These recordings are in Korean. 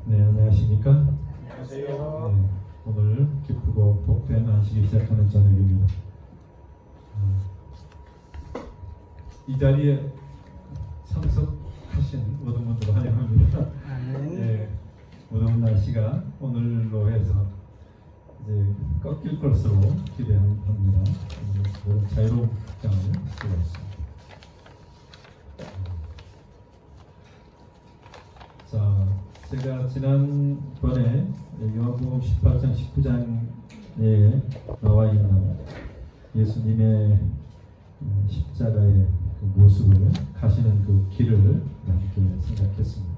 네, 안녕하십니까? 안녕하세요. 네, 오늘 기쁘고 복된 안식이 시작하는 저녁입니다. 이 자리에 참석하신 모든 분들 환영합니다. 네, 무더운 날씨가 오늘로 해서 이제 꺾일 것으로 기대합니다. 모든 자유로운 극장을 보였습니다. 자, 제가 지난번에 요한복음 18장 19장에 나와 있는 예수님의 십자가의 그 모습을 가시는 그 길을 함께 생각했습니다.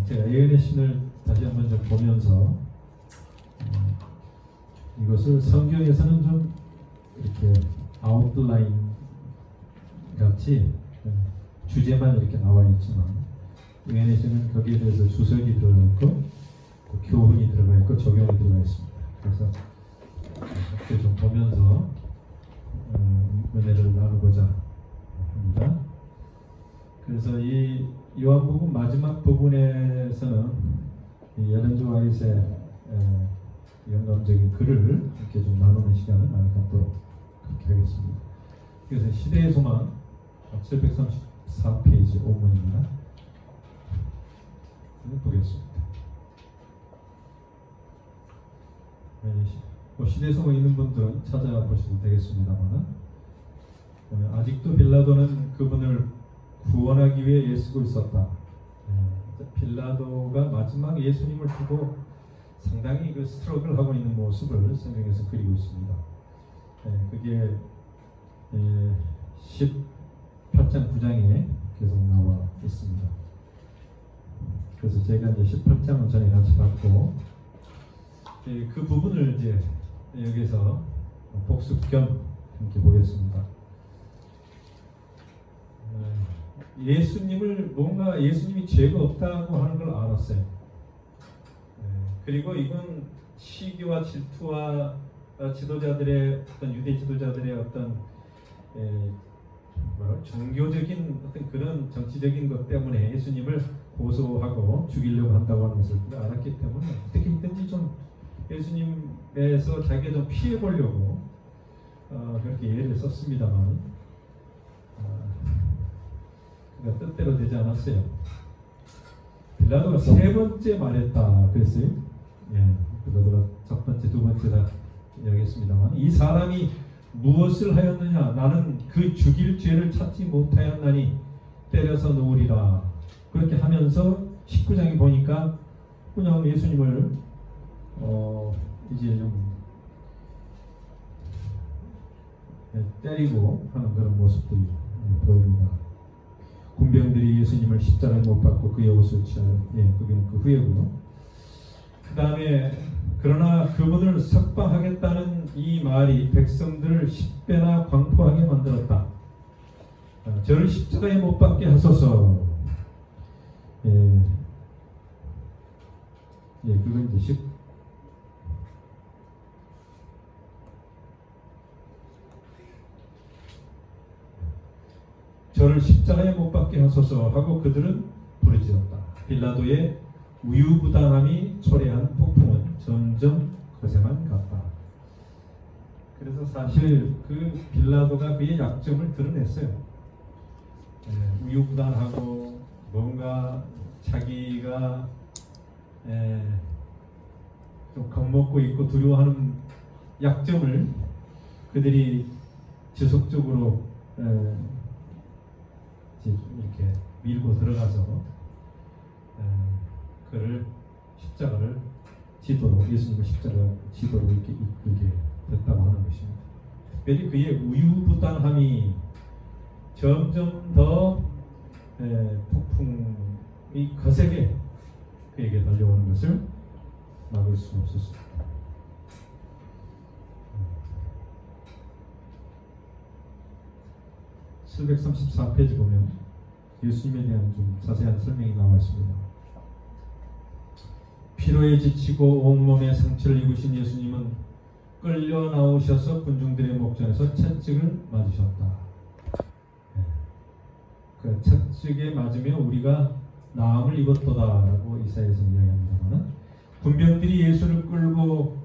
제가 예언의 신을 다시 한번 좀 보면서 이것을 성경에서는 좀 이렇게 아웃라인 같이 주제만 이렇게 나와 있지만 예언의 신은 거기에 대해서 주석이 들어가 있고 교훈이 들어가 있고 적용이 들어가 있습니다. 그래서 이렇게 좀 보면서 은혜를 나누고자 합니다. 그래서 이 요한복음 마지막 부분에서는 여렌조 와이트의 영감적인 글을 이렇게 좀 나누는 시간을 많이 갖도록 그렇게 하겠습니다. 그래서 시대의 소망 734페이지 5문입니다. 보겠습니다. 시대의 소망 있는 분들은 찾아보셔도 되겠습니다만 아직도 빌라도는 그분을 구원하기 위해 애쓰고 있었다. 빌라도가 마지막 예수님을 두고 상당히 그 스트러글 하고 있는 모습을 성경에서 그리고 있습니다. 그게 18장 9장에 계속 나와 있습니다. 그래서 제가 이제 18장은 전에 같이 봤고 그 부분을 이제 여기서 복습 겸 함께 보겠습니다. 예수님이 죄가 없다고 하는 걸 알았어요. 그리고 이건 시기와 질투와 지도자들의 어떤 유대 지도자들의 어떤 종교적인 어떤 그런 정치적인 것 때문에 예수님을 고소하고 죽이려고 한다고 하는 것을 알았기 때문에 어떻게든지 좀 예수님에서 자기가 좀 피해 보려고 그렇게 예를 썼습니다만 그러니까 뜻대로 되지 않았어요. 빌라도가 세 번째 말했다 그랬어요. 빌라도가 첫 번째, 두 번째 다 이야기했습니다만 이 사람이 무엇을 하였느냐? 나는 그 죽일 죄를 찾지 못하였나니 때려서 놓으리라. 그렇게 하면서 19장에 보니까 그냥 예수님을 이제 좀 때리고 하는 그런 모습들이 보입니다. 군병들이 예수님을 십자가에 못 박고 그의 옷을 취하여 그게는 그 후에고요. 그 다음에 그러나 그분을 석방하겠다는 이 말이 백성들을 10배나 광포하게 만들었다. 저를 십자가에 못 박게 하소서. 그건 이제 저를 십자가에 못 박게 하소서 하고 그들은 부르짖었다. 빌라도의 우유부단함이 초래한 폭풍은 점점 거세만 갔다. 그래서 사실 그 빌라도가 그의 약점을 드러냈어요. 우유부단하고 뭔가 자기가 좀 겁먹고 있고 두려워하는 약점을 그들이 지속적으로 이렇게 밀고 들어가서 그를 십자가를 지도로 예수님의 십자가 지도로 이렇게 이끌게 됐다고 하는 것입니다. 특별히 그의 우유부단함이 점점 더 폭풍이 거세게 그에게 달려오는 것을 막을 수 없었습니다. 음. 734페이지 보면 예수님에 대한 좀 자세한 설명이 나와 있습니다. 피로에 지치고 온몸에 상처를 입으신 예수님은 끌려 나오셔서 군중들의 목전에서 채찍을 맞으셨다. 그 채찍에 맞으면 우리가 나음을 입었도다라고 이사야에서 이야기합니다만, 군병들이 예수를 끌고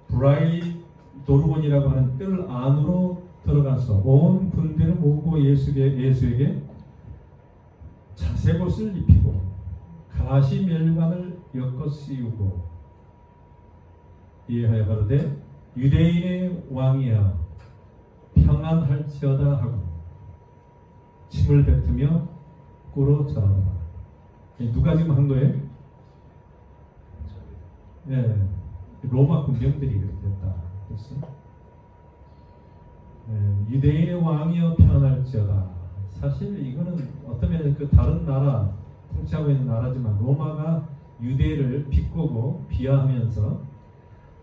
브라이도르곤이라고 하는 뜰 안으로 들어가서 온 군대를 모으고 예수에게 자색옷을 입히고 가시 멸관을 엮어 씌우고 이에하여 가로되 유대인의 왕이야 평안할지어다 하고 침을 뱉으며 꿇어 절하더라. 누가 지금 한 거예요? 네, 로마 군병들이 그렇게 됐다. 그랬어요. 네, 유대인의 왕이여 평안할지어다. 사실 이거는 어쩌면 그 다른 나라 통치하고 있는 나라지만 로마가 유대를 비꼬고 비하하면서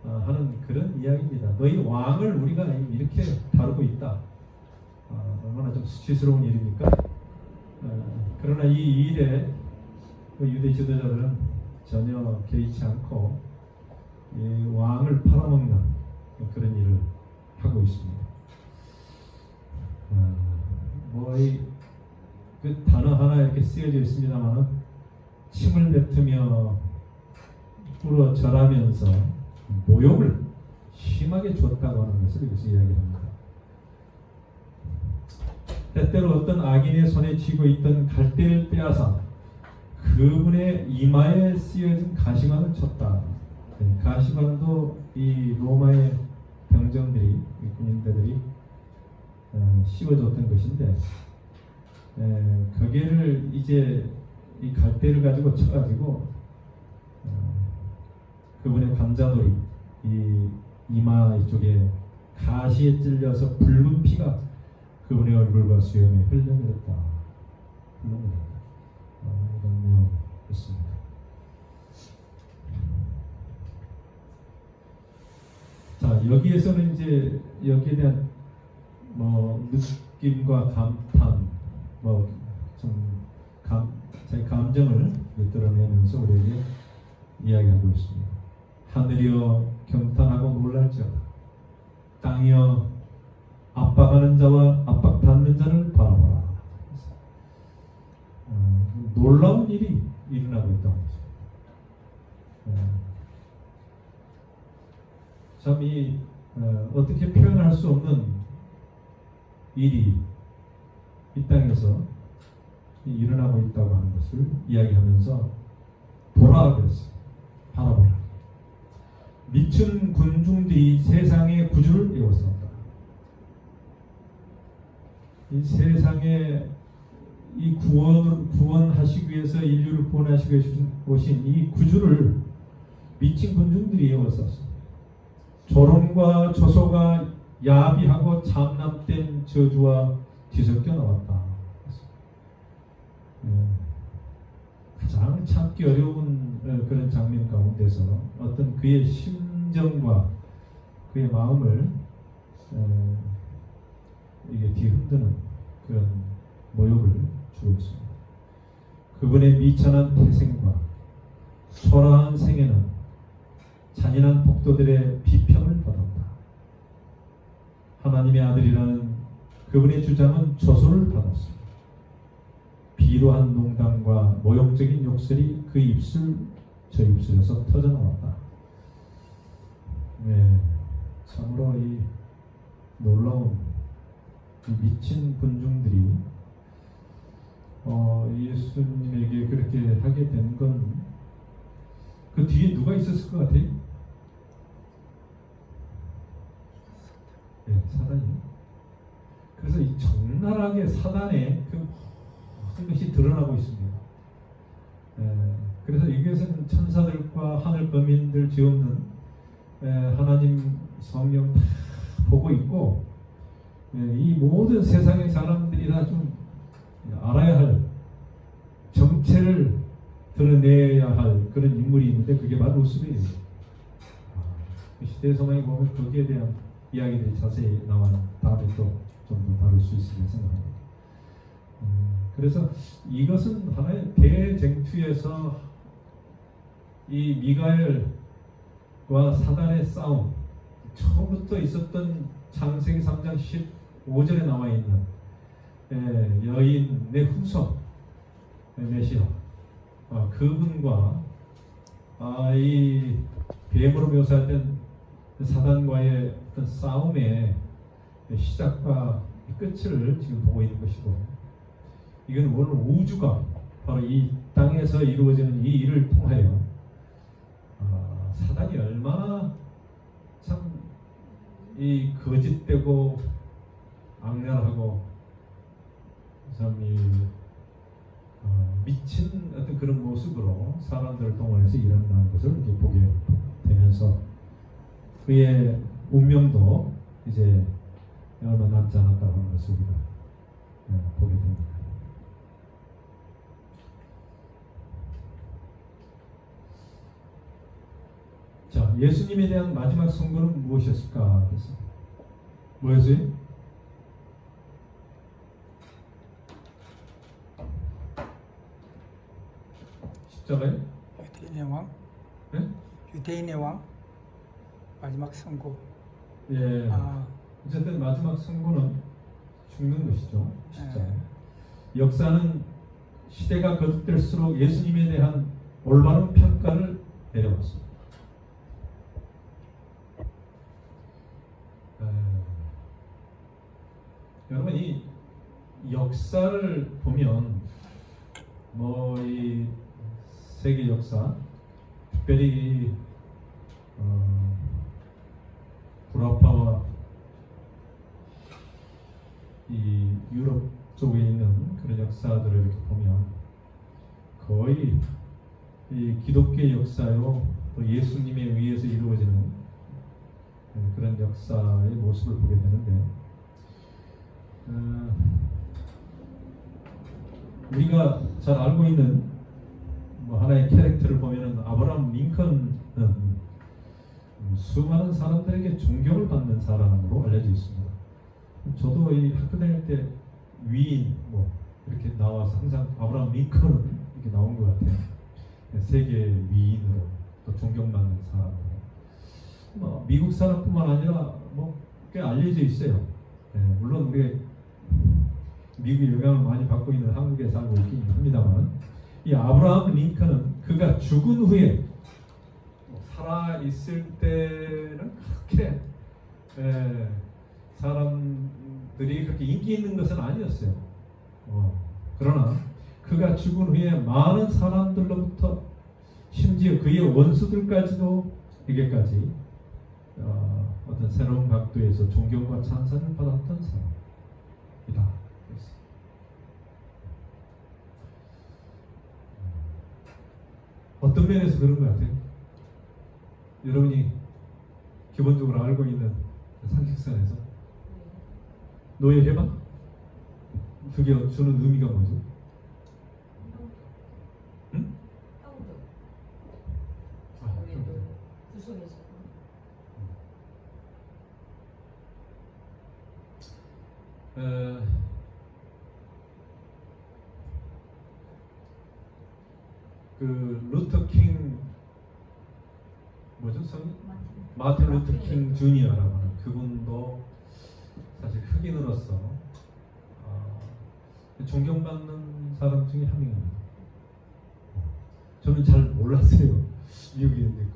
하는 그런 이야기입니다. 너희 왕을 우리가 이렇게 다루고 있다. 얼마나 좀 수치스러운 일입니까? 그러나 이 일에 유대 지도자들은 전혀 개의치 않고 이 왕을 팔아먹는 그런 일을 하고 있습니다. 그 단어 하나 이렇게 쓰여져 있습니다만 침을 뱉으며 꿇어 절하면서 모욕을 심하게 줬다고 하는 것을 여기서 이야기합니다. 때때로 어떤 악인의 손에 쥐고 있던 갈대를 빼앗아 그분의 이마에 쓰여진 가시관을 쳤다. 가시관도 이 로마의 병정들이, 군인들이 씌워줬던 것인데, 거기를 이제 이 갈대를 가지고 쳐가지고 그분의 관자놀이, 이 이마 이쪽에 가시에 찔려서 붉은 피가 그분의 얼굴과 수염에 흘러내렸다. 이런 내용이었습니다. 자, 여기에서는 이제 여기에 대한 느낌과 감탄, 제 감정을 드러내면서 우리에게 이야기하고 있습니다. 하늘이여 경탄하고 놀랄지어다. 땅이여 압박하는 자와 압박받는 자를 바라보라. 놀라운 일이 일어나고 있다고 하죠. 참 어떻게 표현할 수 없는 일이 이 땅에서 일어나고 있다고 하는 것을 이야기하면서 보라 그랬어요. 바라보라. 미친 군중들이 세상의 구주를 이루었습니다. 이 세상에 이 구원하시기 위해서 인류를 구원하시기 위해서 오신 이 구주를 미친 군중들이 이루었습니다. 조롱과 조소가 야비하고 참남된 저주와 뒤섞여 나왔다. 가장 참기 어려운 그런 장면 가운데서 어떤 그의 심정과 그의 마음을 이게 뒤흔드는 그런 모욕을 주고 있습니다. 그분의 미천한 태생과 초라한 생애는 잔인한 폭도들의 비평을 받았다. 하나님의 아들이라는 그분의 주장은 조소를 받았습니다. 비루한 농담과 모욕적인 욕설이 그 저 입술에서 터져나왔다. 네, 참으로 이 놀라운 미친 군중들이 예수님에게 그렇게 하게 된 건 그 뒤에 누가 있었을 것 같아요? 네, 사단이. 그래서 이 적나라하게 사단의 그 모든 것이 드러나고 있습니다. 그래서 여기에서는 천사들과 하늘 거민들 지없는 하나님 성령 다 보고 있고, 이 모든 세상의 사람들이 다 좀 알아야 할 정체를 드러내야 할 그런 인물이 있는데 그게 바로 루스벨이에요. 시대 소망에 보면 거기에 대한 이야기들이 자세히 나와 다음에 또 좀 더 다룰 수 있으리라 생각합니다. 그래서 이것은 하나의 대쟁투에서 이 미가엘과 사단의 싸움, 처음부터 있었던 창세기 3장 15절에 나와 있는 여인의 후손 메시아, 그분과 이 뱀으로 묘사된 사단과의 어떤 싸움의 시작과 끝을 지금 보고 있는 것이고, 이건 오늘 우주가 바로 이 땅에서 이루어지는 이 일을 통하여 사단이 얼마나 참 이 거짓되고 악랄하고 참 미친 어떤 그런 모습으로 사람들을 동원해서 일어나는 것을 이렇게 보게 되면서 그의 운명도 이제 얼마 남지 않았다고 하는 것을 우리가 보게 됩니다. 자, 예수님에 대한 마지막 선고는 무엇이었을까? 그래서 뭐였어요? 십자가요? 유대인의 왕? 네? 유대인의 왕? 마지막 선고. 예. 어쨌든 마지막 선고는 죽는 것이죠. 십자가. 역사는 시대가 거듭될수록 예수님에 대한 올바른 평가를 내려왔습니다. 여러분, 이 역사를 보면 이 세계 역사, 특별히 불화파와 이 유럽 쪽에 있는 그런 역사들을 이렇게 보면 거의 이 기독교의 역사요, 또 예수님에 의해서 이루어지는 그런 역사의 모습을 보게 되는데, 우리가 잘 알고 있는 하나의 캐릭터를 보면은 아브라함 링컨은 수많은 사람들에게 존경을 받는 사람으로 알려져 있습니다. 저도 이 학교 다닐 때 위인 이렇게 나와서 항상 아브라함 링컨은 이렇게 나온 것 같아요. 세계 위인으로 또 존경받는 사람으로. 미국 사람뿐만 아니라 꽤 알려져 있어요. 물론 우리 미국의 영향을 많이 받고 있는 한국에 살고 있긴 합니다만, 이 아브라함 링컨은 그가 죽은 후에 살아 있을 때는 그렇게 사람들이 그렇게 인기 있는 것은 아니었어요. 그러나 그가 죽은 후에 많은 사람들로부터, 심지어 그의 원수들까지도 에게까지 어떤 새로운 각도에서 존경과 찬사를 받았던 사람이다. 어떤 면에서 그런 것 같아요? 여러분이 기본적으로 알고 있는 상식선에서 노예 해방? 그게 주는 의미가 뭐죠? 응? 구속에서. 그 루터 킹 뭐죠? 성이? 마틴 루터 킹 주니어라고 하는 그분도 사실 흑인으로서 존경받는 사람 중에 한 명입니다. 저는 잘 몰랐어요. 미국에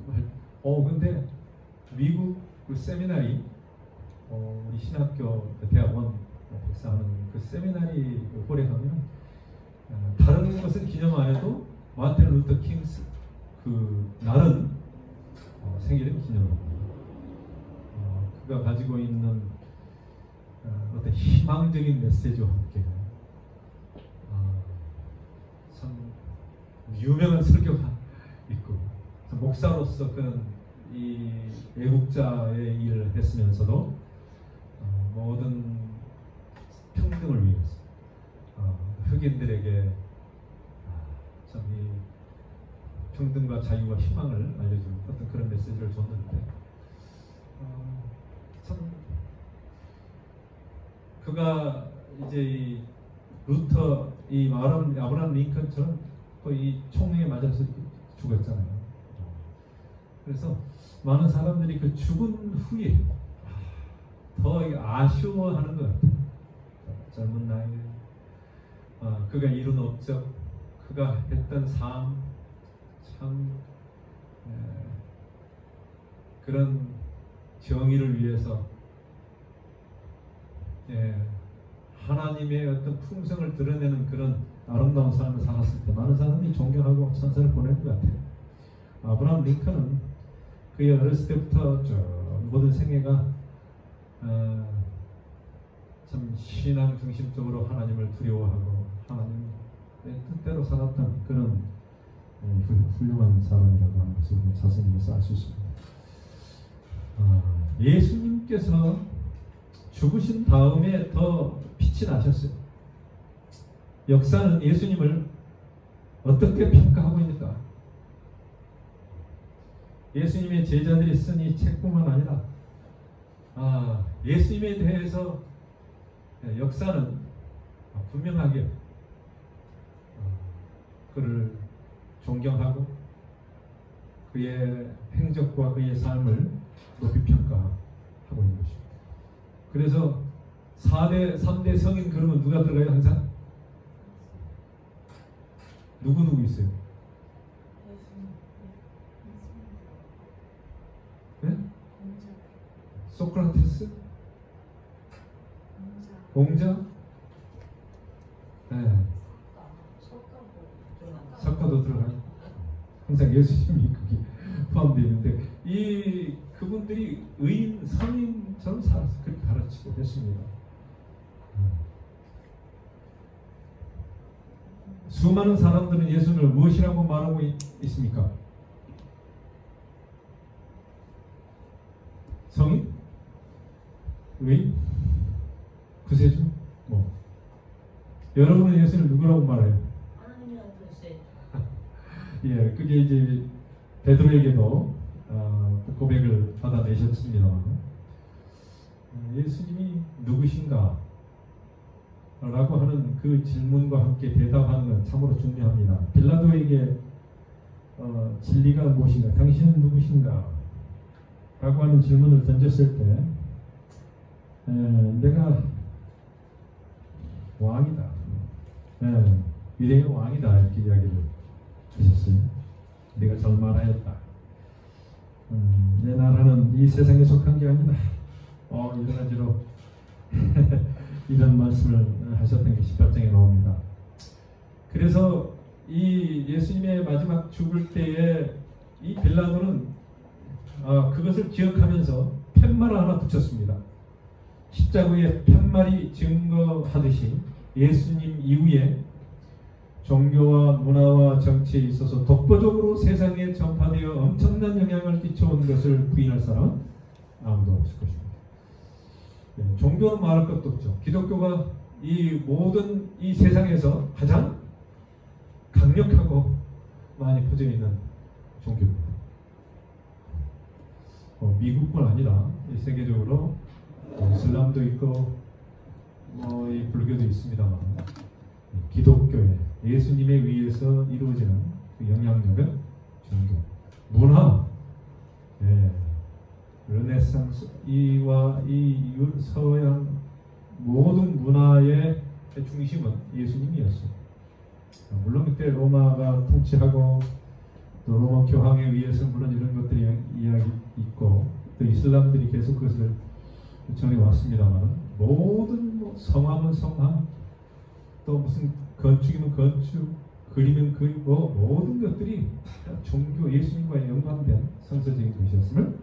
근데 미국 그 세미나리, 우리 신학교 대학원 박사하는 그 세미나리 홀에 가면 다른 것은 기념 안 해도 마틴 루터 킹 그 날은 생일을 기념합니다. 그가 가지고 있는 어떤 희망적인 메시지와 함께 참 유명한 설교가 있고, 목사로서 그는 이 애국자의 일을 했으면서도 모든 평등을 위해서 흑인들에게 참 이 평등과 자유와 희망을 알려주는 어떤 그런 메시지를 줬는데, 참 그가 이제 이 루터, 이 아브라함 링컨처럼 또 이 총에 맞아서 죽었잖아요. 그래서 많은 사람들이 그 죽은 후에 더 아쉬워하는 것 같아요. 젊은 나이에 그가 이룬 업적, 그가 했던 삶, 참 그런 정의를 위해서 하나님의 어떤 풍성을 드러내는 그런 아름다운 삶을 살았을 때 많은 사람들이 존경하고 찬사를 보낼 것 같아요. 아브라함 링컨은 그의 어렸을 때부터 모든 생애가 참 신앙 중심적으로 하나님을 두려워하고 하나님의 뜻대로 살았던 그런 훌륭한 사람이라고 하는 것을 자세히서 알 수 있습니다. 예수님께서 죽으신 다음에 더 빛이 나셨어요. 역사는 예수님을 어떻게 평가하고 있는가? 예수님의 제자들이 쓴 이 책뿐만 아니라 예수님에 대해서 역사는 분명하게 그를 존경하고 그의 행적과 그의 삶을 높이 평가하고 있는 것입니다. 그래서 3대 성인 그러면 누가 들어가요? 항상? 누구 있어요? 네? 소크라테스? 공자? 네. 석가도 들어가요. 항상 예수님이 거기 포함되어 있는데 그분들이 의인, 성인처럼 살아서 그렇게 가르치고 했습니다. 수많은 사람들은 예수님을 무엇이라고 말하고 있습니까? 성인? 의인? 구세주? 여러분은 예수님을 누구라고 말해요? 예, 그게 이제 베드로에게도 고백을 받아내셨습니다만 예수님이 누구신가? 라고 하는 그 질문과 함께 대답하는 건 참으로 중요합니다. 빌라도에게 진리가 무엇인가? 당신은 누구신가? 라고 하는 질문을 던졌을 때 내가 왕이다. 위대의 왕이다. 이렇게 이야기를 하셨어요. 내가 절망하였다. 내 나라는 이 세상에 속한 게 아니다. 여러 가지로 이런 말씀을 하셨던 게 18장에 나옵니다. 그래서 이 예수님의 마지막 죽을 때에 이 빌라도는 그것을 기억하면서 팻말을 하나 붙였습니다. 십자가에 팻말이 증거하듯이 예수님 이후에 종교와 문화와 정치에 있어서 독보적으로 세상에 전파되어 엄청난 영향을 끼쳐온 것을 부인할 사람은 아무도 없을 것입니다. 종교는 말할 것도 없죠. 기독교가 이 모든 이 세상에서 가장 강력하고 많이 퍼져 있는 종교입니다. 미국뿐 아니라 세계적으로 이슬람도 있고 이 불교도 있습니다만 기독교의 예수님에 의해서 이루어지는 그 영향력은 종교, 문화, 르네상스 이와 이 서양 모든 문화의 중심은 예수님이었어요. 물론 그때 로마가 통치하고 또 로마 교황에 의해서 물론 이런 것들이 이야기 있고 또 이슬람들이 계속 그것을 전해 왔습니다만 모든 성함은 성함 또 무슨 건축이면 건축 그림은 그림 모든 것들이 종교 예수님과 연관된 성서적인 것이었음을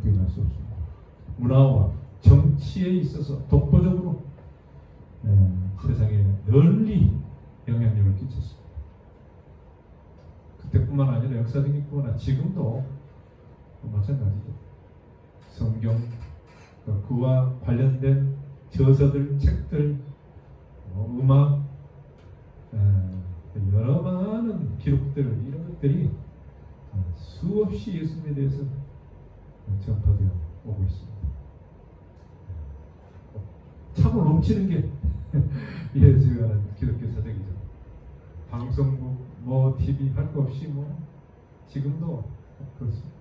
부인할 수 없습니다. 문화와 정치에 있어서 독보적으로 세상에 널리 영향력을 끼쳤습니다. 그때뿐만 아니라 역사적인 뿐만 아니라 지금도 마찬가지죠. 성경 그와 관련된 저서들, 책들, 음악, 여러 많은 기록들 이런 것들이 수없이 예수님에 대해서 전파되어 오고 있습니다. 참으로 넘치는 게 예수가 기독교 사적이죠. 방송국, TV 할 거 없이 지금도 그렇습니다.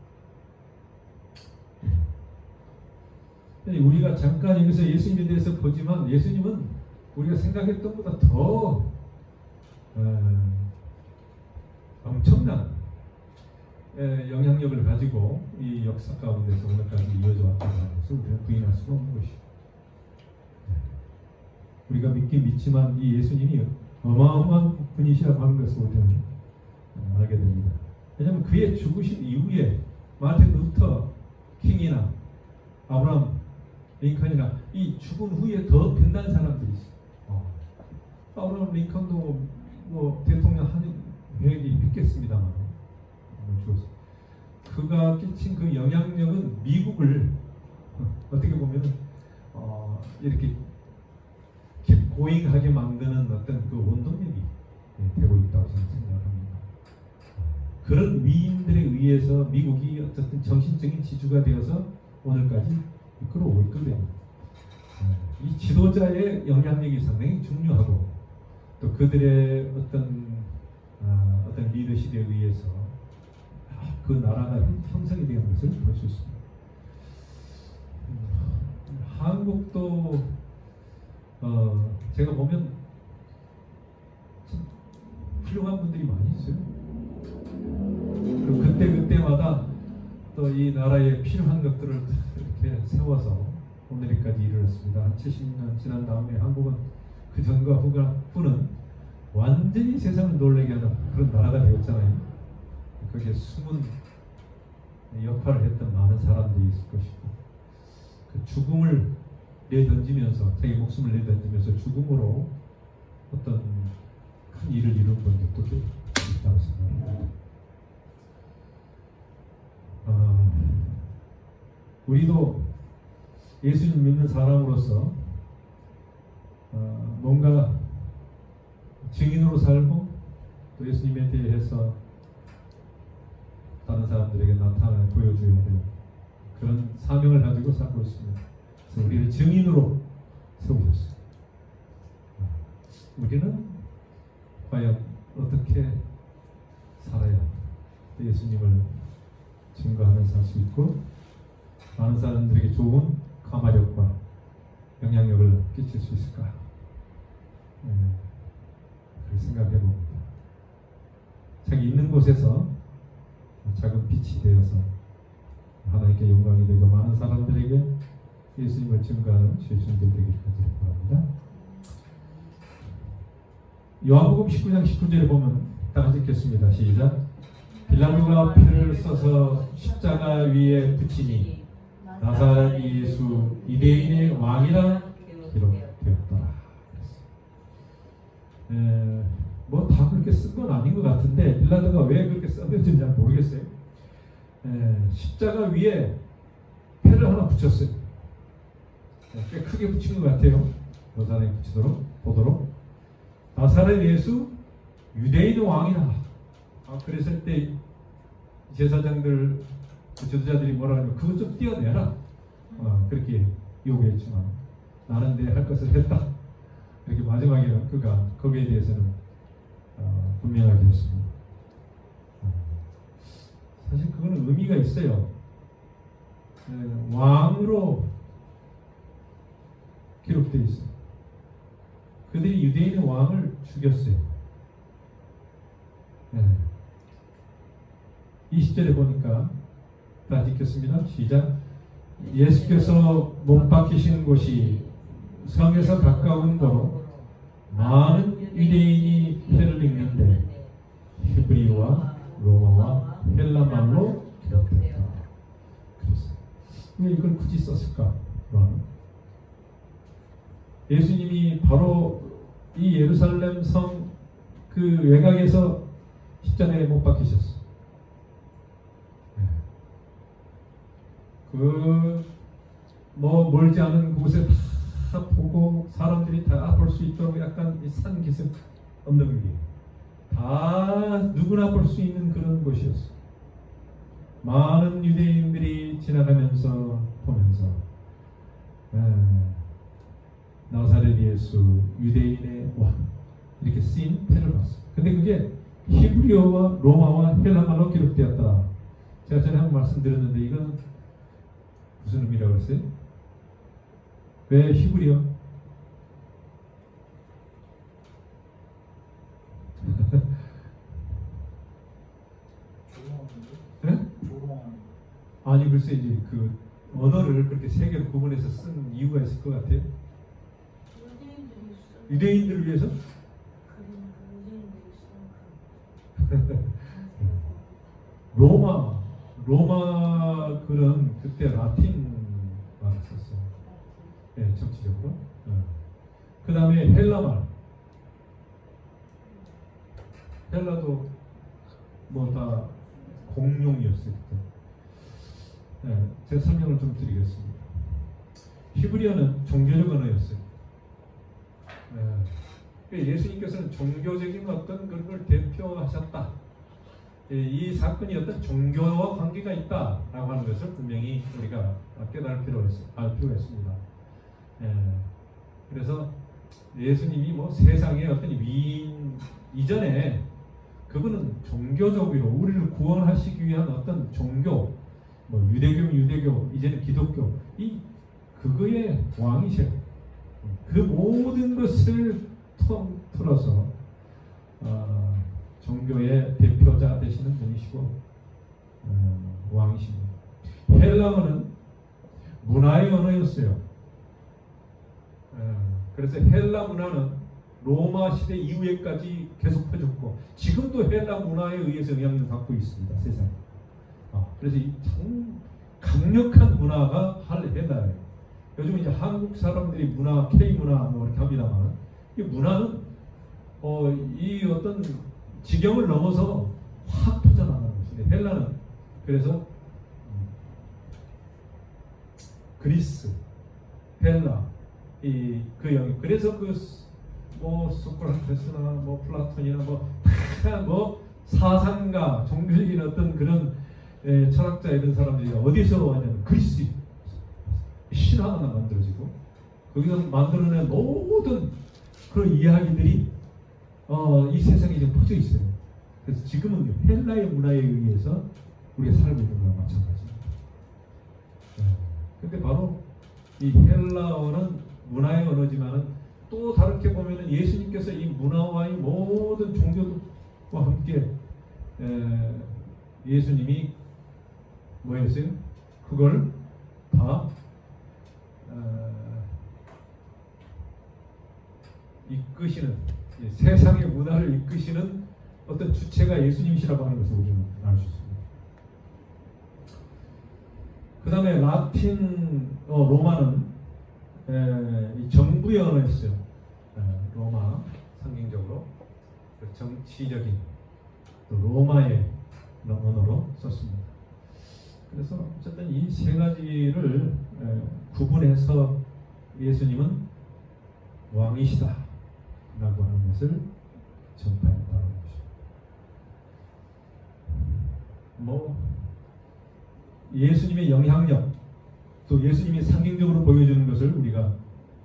우리가 잠깐 여기서 예수님에 대해서 보지만 예수님은 우리가 생각했던 것보다 더 엄청난 영향력을 가지고 이 역사 가운데서 오늘까지 이어져 왔다는 것을 우리는 부인할 수가 없는 것이죠. 우리가 믿긴 믿지만 이 예수님이 어마어마한 분이시라고 하는 것을 우리는 알게 됩니다. 왜냐하면 그의 죽으신 이후에 마틴 루터 킹이나 아브라함 링컨이나 이 죽은 후에 더 빛난 사람들이 있어요. 아브라함 링컨도 뭐 대통령 한 회기 했겠습니다만 죽었어요. 그가 끼친 그 영향력은 미국을 어떻게 보면 이렇게 고잉하게 만드는 어떤 그 원동력이 되고 있다고 저는 생각합니다. 그런 위인들에 의해서 미국이 어쨌든 정신적인 지주가 되어서 오늘까지 이끌어오고 있거든요. 이 지도자의 영향력이 상당히 중요하고 또 그들의 어떤 리더십에 의해서 그 나라가 형성이 되는 것을 볼 수 있습니다. 한국도 제가 보면 참 훌륭한 분들이 많이 있어요. 그리고 그때마다 또 이 나라에 필요한 것들을 이렇게 세워서 오늘까지 이르렀습니다. 한 70년 지난 다음에 한국은 그 전과 후는 완전히 세상을 놀라게 하는 그런 나라가 되었잖아요. 거기에 숨은 역할을 했던 많은 사람들이 있을 것이고 그 죽음을 내던지면서 자기 목숨을 내던지면서 죽음으로 어떤 큰 일을 이룬 분들도 있다고 생각합니다. 우리도 예수님 믿는 사람으로서 뭔가 증인으로 살고 또 예수님에 대해서 다른 사람들에게 나타내 보여줘야 되는 그런 사명을 가지고 살고 있습니다. 그래서 우리를 증인으로 세우셨어요. 우리는 과연 어떻게 살아야 예수님을 증거하면서 살 수 있고 많은 사람들에게 좋은 가마력과 영향력을 끼칠 수 있을까? 그렇게 생각해 봅니다. 자기 있는 곳에서 작은 빛이 되어서 하나님께 영광이 되고 많은 사람들에게 예수님을 증거하는 죄수들 되기를 바랍니다. 요한복음 19장 19절에 보면 다 같이 읽겠습니다. 시작. 빌라도가 피를 써서 십자가 위에 붙이니 나사렛 예수 유대인의 왕이라 기록되었다. 뭐 다 그렇게 쓴 건 아닌 것 같은데 빌라도가 왜 그렇게 썼는지 잘 모르겠어요. 십자가 위에 패를 하나 붙였어요. 꽤 크게 붙인 것 같아요. 노산에 보도록 나사렛 예수 유대인의 왕이라. 그랬을 때 제사장들 지도자들이 뭐라 하냐면 그것 좀 띄어내라. 그렇게 요구했지만 나는 내 할 것을 했다. 이렇게 마지막에 그가 거기에 대해서는 분명하게 했습니다. 사실 그거는 의미가 있어요. 왕으로 기록되어 있어요. 그들이 유대인의 왕을 죽였어요. 20절에 보니까 다 읽겠습니다. 시작. 예수께서 못 박히신 곳이 성에서 가까운 거로 많은 유대인이 회를 읽는데 히브리어와 로마와 헬라말로 기록되었다. 그랬어요. 왜 이걸 굳이 썼을까? 예수님이 바로 이 예루살렘 성 그 외곽에서 십자가에 못 박히셨어요. 뭐 멀지 않은 곳에 다 보고 사람들이 다 볼 수 있도록 약간 산 기슭 언덕 위에 다 누구나 볼 수 있는 그런 곳이었어요. 많은 유대인들이 지나가면서 보면서 나사렛 예수 유대인의 왕 이렇게 쓰인 패를 봤어요. 근데 그게 히브리어와 로마와 헬라말로 기록되었다. 제가 전에 한번 말씀드렸는데 이건 무슨 의미라고 했어요? 왜 히브리어? 네? 아니 글쎄 이제 그 언어를 그렇게 세 개로 구분해서 쓴 이유가 있을 것 같아요. 유대인들을 위해서? 로마 글은 그때 라틴 말을 썼어요. 네, 정치적으로. 그 다음에 헬라 말. 헬라도 뭐 다 공용이었어요. 네, 제가 설명을 좀 드리겠습니다. 히브리어는 종교적 언어였어요. 예수님께서는 종교적인 어떤 그런 걸 대표하셨다. 이 사건이 어떤 종교와 관계가 있다라고 하는 것을 분명히 우리가 깨달을 필요가 있습니다. 그래서 예수님이 뭐 세상의 어떤 위인 이전에 그분은 종교적으로 우리를 구원하시기 위한 어떤 종교, 뭐 유대교, 이제는 기독교, 그거의 왕이셔요. 그 모든 것을 통틀어서 종교의 대표자 되시는 분이시고 왕이십니다. 헬라어는 문화의 언어였어요. 그래서 헬라 문화는 로마 시대 이후에까지 계속 퍼졌고 지금도 헬라 문화에 의해서 영향을 받고 있습니다. 세상에. 그래서 이 참 강력한 문화가 헬라예요. 요즘 이제 한국 사람들이 문화, K 문화 뭐 이렇게 합니다만 이 문화는 이 어떤 지경을 넘어서 확 퍼져나가는 것인데 헬라는 그래서 그리스, 헬라 그 영역 그래서 뭐 소크라테스나 뭐 플라톤이나 뭐 사상가 종교적인 어떤 그런 철학자 이런 사람들이 어디서 왔냐면 그리스 신화가 만들어지고 거기서 만들어낸 모든 그런 이야기들이 이 세상에 지금 퍼져 있어요. 그래서 지금은 헬라의 문화에 의해서 우리가 살고 있는 거랑 마찬가지입니다. 근데 바로 이 헬라어는 문화의 언어지만은 또 다르게 보면은 예수님께서 이 문화와의 모든 종교와 함께 예수님이 뭐였어요? 그걸 다 이끄시는 세상의 문화를 이끄시는 어떤 주체가 예수님이시라고 하는 것을 우리는 알 수 있습니다. 그 다음에 라틴 로마는 정부의 언어였어요. 로마 상징적으로 정치적인 로마의 언어로 썼습니다. 그래서 어쨌든 이 세 가지를 구분해서 예수님은 왕이시다 라고 하는 것을 전파했다는 것입니다. 뭐 예수님의 영향력 또 예수님이 상징적으로 보여주는 것을 우리가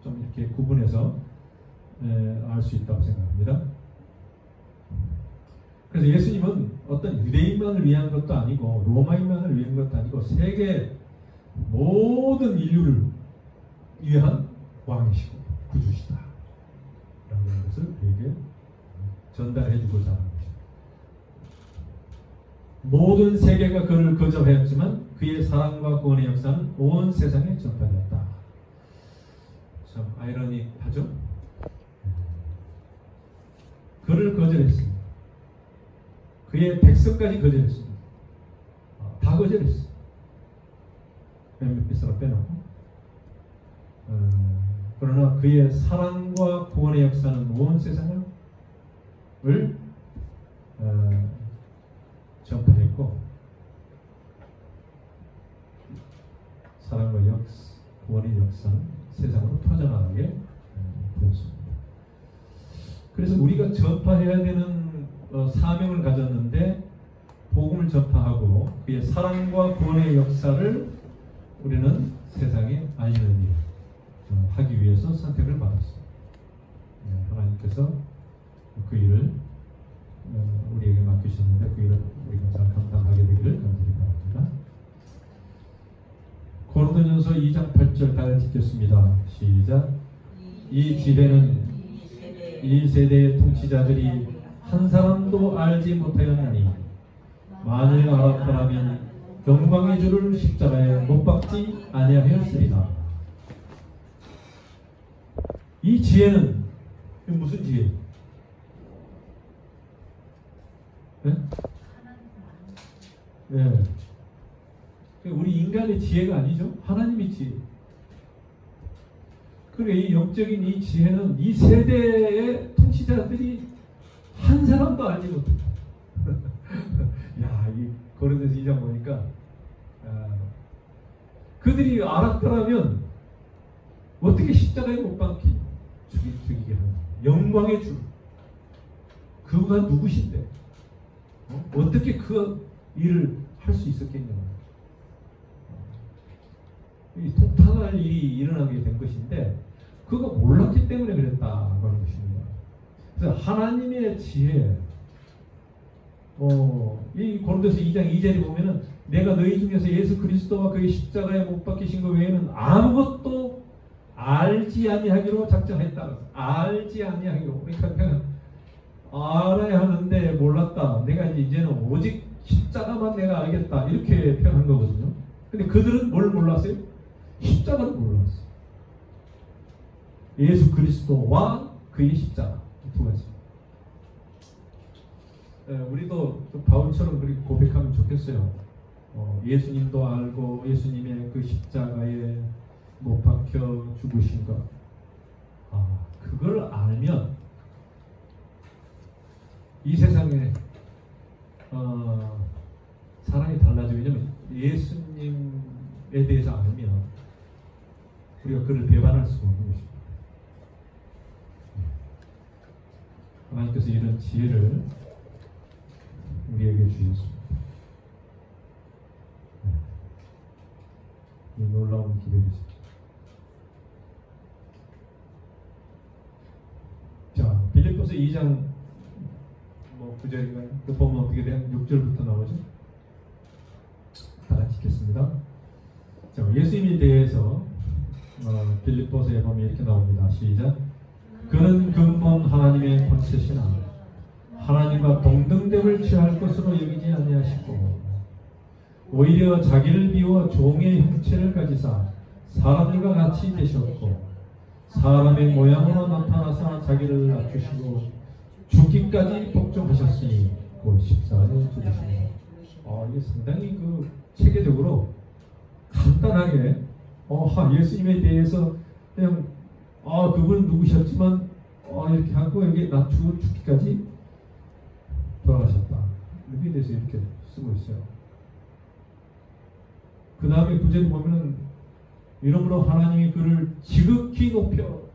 좀 이렇게 구분해서 알 수 있다고 생각합니다. 그래서 예수님은 어떤 유대인만을 위한 것도 아니고 로마인만을 위한 것도 아니고 세계 모든 인류를 위한 왕이시고 구주시다 라는 것을 우리에게 전달해 주고자 하는 것입니다. 모든 세계가 그를 거절하였지만 그의 사랑과 구원의 역사는 온 세상에 전파되었다. 참 아이러니하죠? 그를 거절했습니다. 그의 백성까지 거절했습니다. 다 거절했어요. 몇몇 사람 빼놓고. 그러나 그의 사랑과 구원의 역사는 온 세상을 전파했고 사랑과 구원의 역사는 세상으로 퍼져나가게 되었습니다. 그래서 우리가 전파해야 되는 사명을 가졌는데 복음을 전파하고 그의 사랑과 구원의 역사를 우리는 세상에 알리는 일 하기 위해서 선택을 받았습니다. 하나님께서 그 일을 우리에게 맡기셨는데 그 일을 우리가 잘 감당하게 되기를 간절히 바랍니다. 고린도전서 2장 8절 다 읽겠습니다. 시작. 이 지배는 이 세대의 통치자들이 한 사람도 알지 못하였나니 만일 알았더라면 영광의 주를 십자가에 못 박지 아니하였으리라. 이 지혜는 무슨 지혜? 네? 네. 우리 인간의 지혜가 아니죠. 하나님의 지혜. 그리고 이 영적인 이 지혜는 이 세대의 통치자들이 한 사람도 알지 못했다. 야, 이 고린도서 2장 보니까 그들이 알았더라면 어떻게 십자가에 못 박히 죽이게 하나? 영광의 주. 그가 누구신데? 어떻게 그 일을 할 수 있었겠냐? 이 통탄할 일이 일어나게 된 것인데 그가 몰랐기 때문에 그랬다는 것입니다. 그래서 하나님의 지혜, 이 고린도서 2장 2절에 보면은 내가 너희 중에서 예수 그리스도와 그의 십자가에 못 박히신 것 외에는 아무것도 알지 아니하기로 작정했다. 알지 아니하기로. 그러니까 그냥 알아야 하는데 몰랐다. 내가 이제는 오직 십자가만 내가 알겠다. 이렇게 표현한 거거든요. 근데 그들은 뭘 몰랐어요? 십자가를 몰랐어요. 예수 그리스도와 그의 십자가. 두 가지. 우리도 좀 바울처럼 그렇게 고백하면 좋겠어요. 예수님도 알고 예수님의 그 십자가에 못 박혀 죽으신 것. 그걸 알면 이 세상에 사람이 달라져요. 왜냐면 예수님에 대해서 알면 우리가 그를 배반할 수가 없는 것입니다. 하나님께서 이런 지혜를 우리에게 주셨습니다. 이 놀라운 기회이죠. 자, 빌립보서 2장 9절인가요? 그 보면 어떻게 돼요? 6절부터 나오죠? 다 같이 읽겠습니다. 자, 예수님에 대해서 빌립보서에 보면 이렇게 나옵니다. 시작. 그는 근본 하나님의 본체시나 하나님과 동등됨을 취할 것으로 여기지 아니하시고 오히려 자기를 비워 종의 형체를 가지사 사람들과 같이 되셨고 사람의 모양으로 나타나사 자기를 낮추시고 죽기까지 복종하셨으니 곧 십자가에 죽으시니. 이게 상당히 그 체계적으로 간단하게 예수님에 대해서 그냥 그분은 누구셨지만 이렇게 하고 여기 낮추고 죽기까지 돌아가셨다. 여기에 대해서 이렇게 쓰고 있어요. 그 다음에 구절에 보면은 이러므로 하나님이 그를 지극히 높여.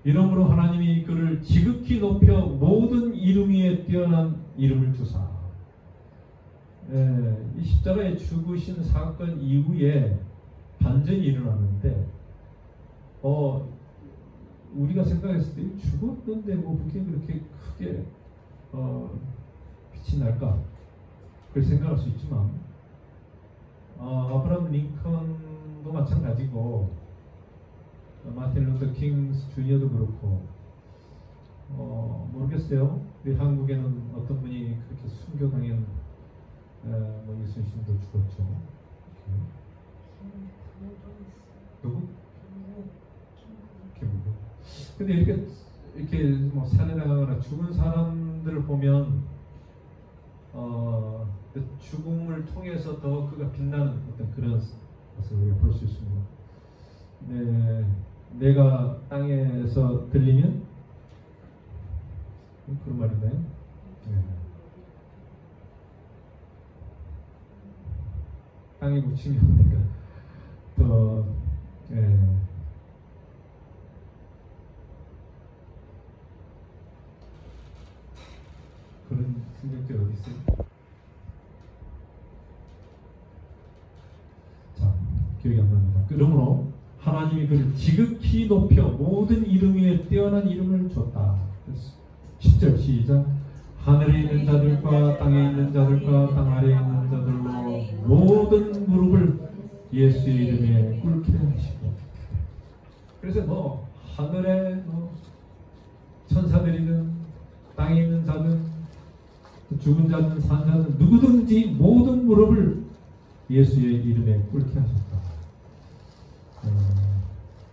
이러므로 하나님이 그를 지극히 높여 모든 이름 위에 뛰어난 이름을 주사. 이 십자가에 죽으신 사건 이후에 반전이 일어났는데 우리가 생각했을 때 죽었는데 그게 그렇게 크게 빛이 날까? 그렇게 생각할 수 있지만 아브라함 링컨도 마찬가지고 마틴 루터 킹 주니어도 그렇고 모르겠어요. 우리 한국에는 어떤 분이 그렇게 순교당한 예수님도 죽었죠. 누구? 김구. 근데 이렇게 살해당하거나 죽은 사람들을 보면 그 죽음을 통해서 더 그가 빛나는 어떤 그런 것을 우리가 볼 수 있습니다. 내가 땅에서 들리면 그런 말인가요? 땅에 묻히면 내가 더 그런 성경들 어디 있어요? 자, 기억이 안 납니다. 그러므로 하나님이 그를 지극히 높여 모든 이름 위에 뛰어난 이름을 줬다. 10절 시작. 하늘에 있는 자들과 땅에 있는 자들과 땅 아래에 있는 자들로 모든 무릎을 예수의 이름에 꿇게 하시고. 그래서 하늘에 천사들이든 땅에 죽은 자든 산 자든 누구든지 모든 무릎을 예수의 이름에 꿇게 하셨다.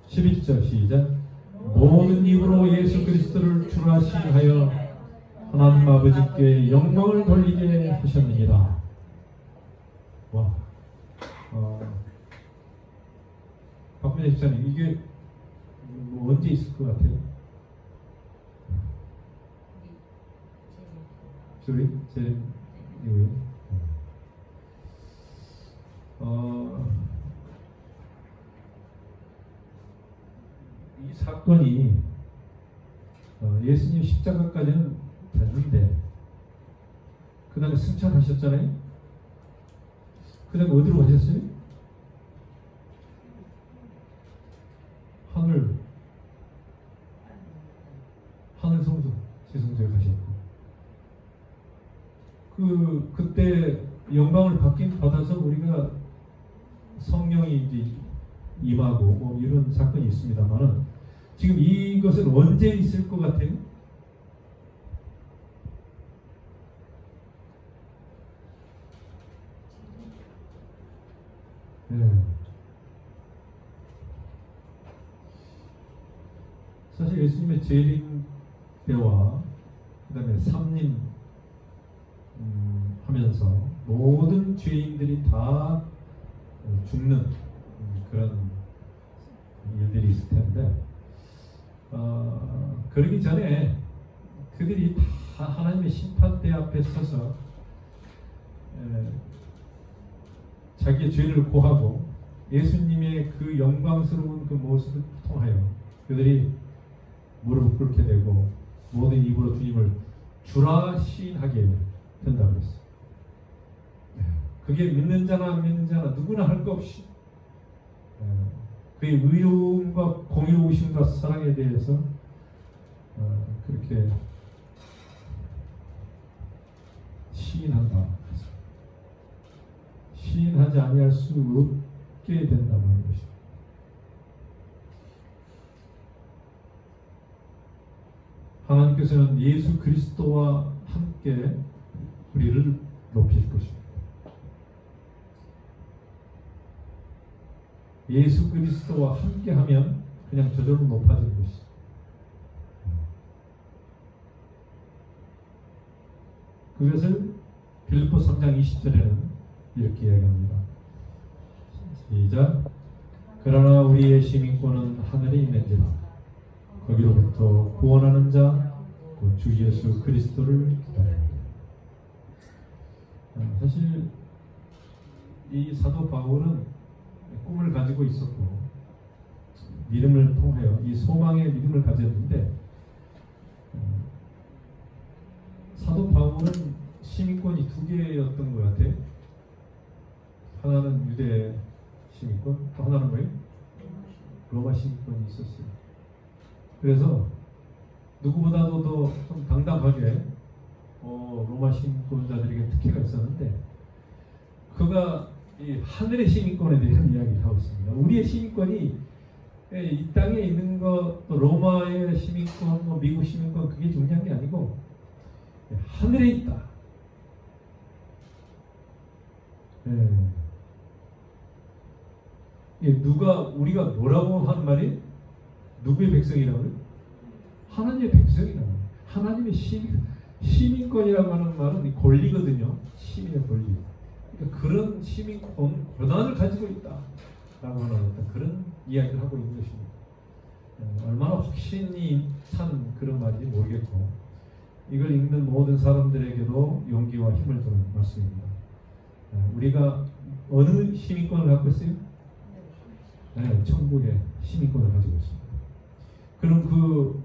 11절 시작. 모든 입으로 예수 그리스도를 주라 시하여 하나님 아버지께 영광을 돌리게 하셨느니라. 와, 박민혜 집사님, 이게 뭐 언제 있을 것 같아요? 저희 제 이후에 이 사건이 예수님 십자가까지는 됐는데 그 다음에 승천하셨잖아요. 그 다음에 어디로 가셨어요? 하늘 성소 지성소에 가셨고 그때 영광을 받아서 우리가 성령이 이제 임하고 뭐 이런 사건이 있습니다만은 지금 이것은 언제 있을 것 같아요? 네. 사실 예수님의 재림 때와 그 다음에 삼림 하면서 모든 죄인들이 다 죽는 그런 일들이 있을 텐데 그러기 전에 그들이 다 하나님의 심판대 앞에 서서 자기의 죄를 고하고 예수님의 그 영광스러운 그 모습을 통하여 그들이 무릎을 꿇게 되고 모든 입으로 주님을 주라 시인하게 된다고 했어요. 그게 믿는 자나 안 믿는 자나 누구나 할 것 없이 그의 의로움과 공의로우심과 사랑에 대해서 그렇게 시인한다. 시인하지 아니할 수 없게 된다고 하는 것입니다. 하나님께서는 예수 그리스도와 함께 우리를 높일 것입니다. 예수 그리스도와 함께하면 그냥 저절로 높아지는 것이죠. 그것을 빌립보 3장 20절에는 이렇게 이야기합니다. 시작. 그러나 우리의 시민권은 하늘에 있는지라 거기로부터 구원하는 자 곧 주 예수 그리스도를 기다립니다. 사실 이 사도 바울은 꿈을 가지고 있었고 믿음을 통하여 이 소망의 믿음을 가졌는데 사도 바울은 시민권이 두 개였던 것 같아요. 하나는 유대 시민권, 또 하나는 뭐예요? 로마 시민권이 있었어요. 그래서 누구보다도 더 좀 당당하게 로마 시민권자들에게 특혜가 있었는데 그가 이 하늘의 시민권에 대한 이야기를 하고 있습니다. 우리의 시민권이 이 땅에 있는 것, 로마의 시민권, 뭐 미국 시민권 그게 중요한 게 아니고 하늘에 있다. 우리가 뭐라고 하는 말이 누구의 백성이라고요? 하나님의 백성이라고. 하나님의 시민권이라고 하는 말은 권리거든요. 시민의 권리. 그러니까 그런 시민권, 권한을 가지고 있다. 라고 하는 어떤 그런 이야기를 하고 있는 것입니다. 얼마나 확신이 찬 그런 말인지 모르겠고, 이걸 읽는 모든 사람들에게도 용기와 힘을 주는 말씀입니다. 우리가 어느 시민권을 갖고 있어요? 네, 천국의 시민권을 가지고 있습니다. 그럼 그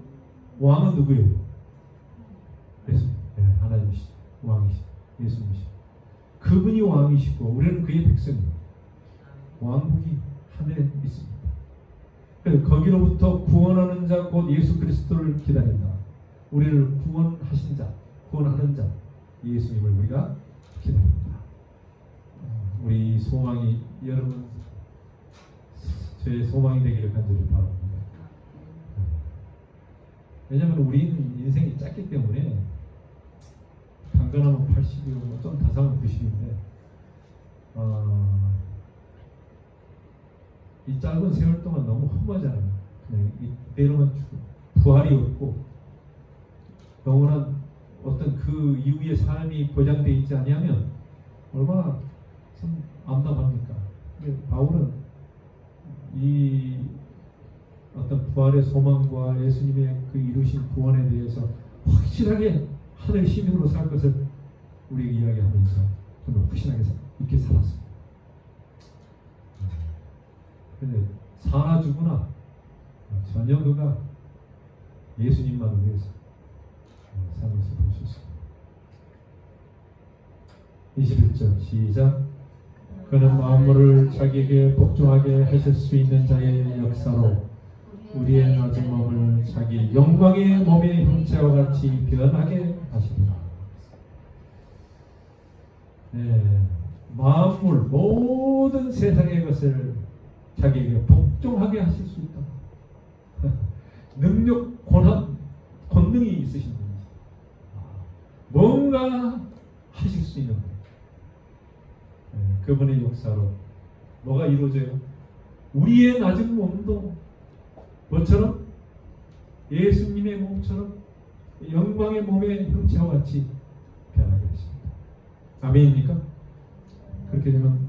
왕은 누구예요? 예수님. 네, 하나님이시죠. 왕이시죠. 예수님이시죠. 그분이 왕이시고 우리는 그의 백성이에요. 왕국이 하늘에 있습니다. 그래서 거기로부터 구원하는 자 곧 예수 그리스도를 기다린다. 우리를 구원하신 자, 구원하는 자 예수님을 우리가 기다립니다. 우리 소망이 여러분 제 소망이 되기를 간절히 바랍니다. 왜냐하면 우리는 인생이 짧기 때문에 강건하면 80이고 좀 다사면 90인데 이 짧은 세월 동안 너무 허무하잖아요. 그냥 이대로만 부활이 없고 영원한 어떤 그 이후의 삶이 보장되어 있지 않으면 얼마나 참 암담합니까? 근데 바울은 이 어떤 부활의 소망과 예수님의 그 이루신 구원에 대해서 확실하게 하늘 시민으로 살 것을 우리에게 이야기하면서 정말 확신하게 있게 살았습니다. 그런데 사나 죽으나 전혀 그가 예수님만을 위해서 사는 것을 볼 수 있습니다. 21절 시작. 그는 만물을 자기에게 복종하게 하실 수 있는 자의 역사로 우리의 낮은 몸을 자기 영광의 몸의 형체와 같이 변하게 하시리라. 네, 만물 모든 세상의 것을 자기에게 복종하게 하실 수 있다. 능력, 권한, 권능이 있으신 분이죠. 뭔가 하실 수 있는 분. 그분의 역사로 뭐가 이루어져요? 우리의 낮은 몸도 뭐처럼? 예수님의 몸처럼 영광의 몸의 형체와 같이 변하게 하십니다. 아멘입니까? 그렇게 되면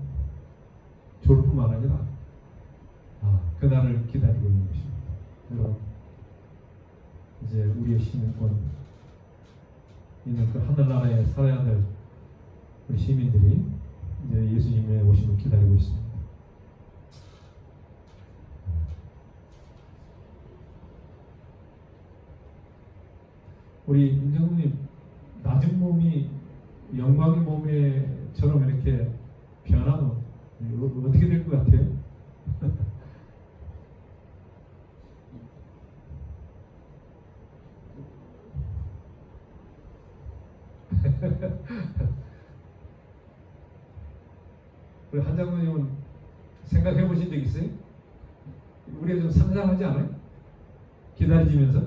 좋을 뿐만 아니라 그날을 기다리고 있는 것입니다. 여러분, 이제 우리의 시민권 있는 그 하늘나라에 살아야 될 우리 시민들이 이제 예수님의 오심을 기다리고 있습니다. 우리 임정님 낮은 몸이 영광의 몸에처럼 이렇게 변하면 어떻게 될 것 같아요? 우리 한 장로님은 생각해 보신 적 있어요? 우리가 좀 상상하지 않아요? 기다리면서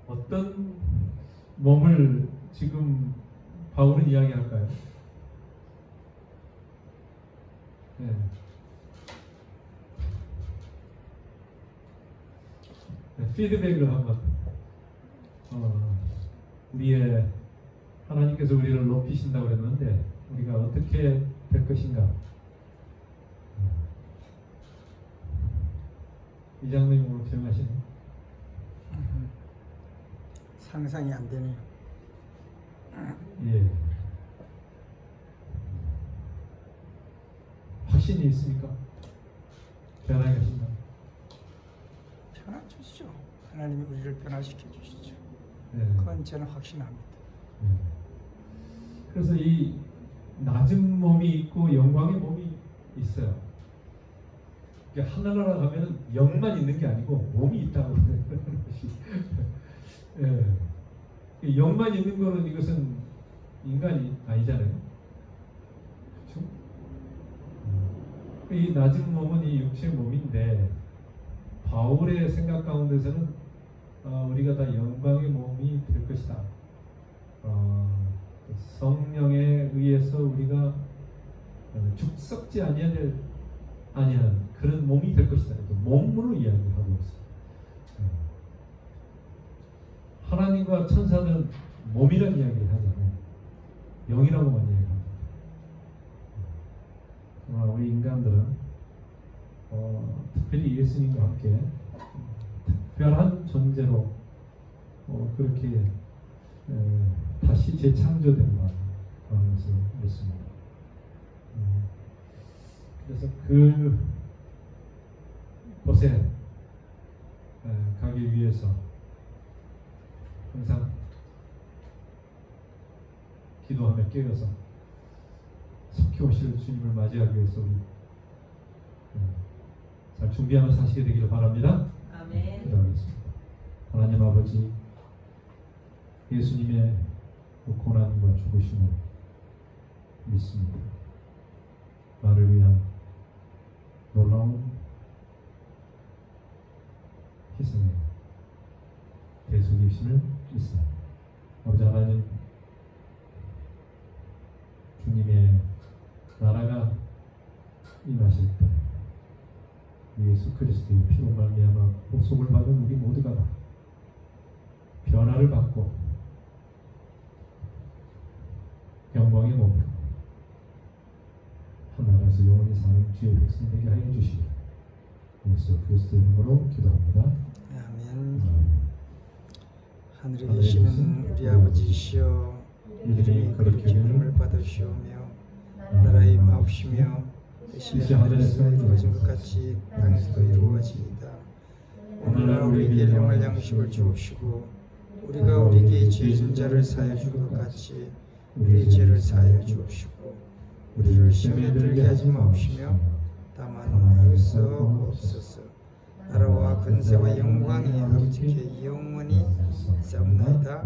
어떤 몸을 지금 바울은 이야기할까요? 네. 피드백을 한번 우리의 하나님께서 우리를 높이신다고 그랬는데 우리가 어떻게 될 것인가? 이장님이 오늘 조용하시네요. 상상이 안 되네요. 예. 확신이 있습니까? 변하게 하신다. 변화 주시죠. 하나님이 우리를 변화시켜 주시죠. 예. 그건 저는 확신합니다. 예. 그래서 이 낮은 몸이 있고 영광의 몸이 있어요. 하늘나라 가면은 영만 있는 게 아니고 몸이 있다고 그러는 것이. 예. 영만 있는 거는 이것은 인간이 아니잖아요. 그렇죠? 이 낮은 몸은 이 육체의 몸인데 바울의 생각 가운데서는 우리가 다 영광의 몸이 될 것이다. 성령에 의해서 우리가 죽썩지 아니하는 그런 몸이 될 것이다. 몸으로 이야기하고 있어요. 하나님과 천사들은 몸이라는 이야기를 하잖아요. 영이라고만 이야기합니다. 우리 인간들은 특별히 예수님과 함께 특별한 존재로 그렇게 다시 재창조된 그런 것을 믿습니다. 그래서 그 곳에 가기 위해서 항상 기도하며 깨어서 속히 오실 주님을 맞이하기 위해서 우리 잘 준비하며 사시게 되기를 바랍니다. 아멘. 기도하겠습니다. 하나님 아버지, 예수님의 그 고난과 죽으심을 믿습니다. 나를 위한 놀라운 희생의 대속이심을 믿습니다. 아버지 하나님, 주님의 나라가 임하실 때 예수 그리스도의 피로 말미암아 보속을 받은 우리 모두가 다 변화를 받고 영광의 몸으로 하나님께서 영원히 사는 주의 백성 되게 하여 주시기를 예수 그리스도의 이름으로 기도합니다. 아멘. 하늘에 계시는 우리 아버지시여, 이름이 거룩히 여김을 받으시오며 나라의 마옵시며 뜻이 하늘에서 이루어진 것 같이 땅에서도 이루어지이다. 오늘날 우리에게 일용할 양식을 주옵시고 우리가 우리에게 죄 진 자를 사하여 준 것 같이 우리의 죄를 사하여 주옵시고 우리를 시험에 들게 하지 마옵시며 다만 악에서 구하옵소서. 나라와 근세와 영광이 아버지께 영원히 있사옵나이다.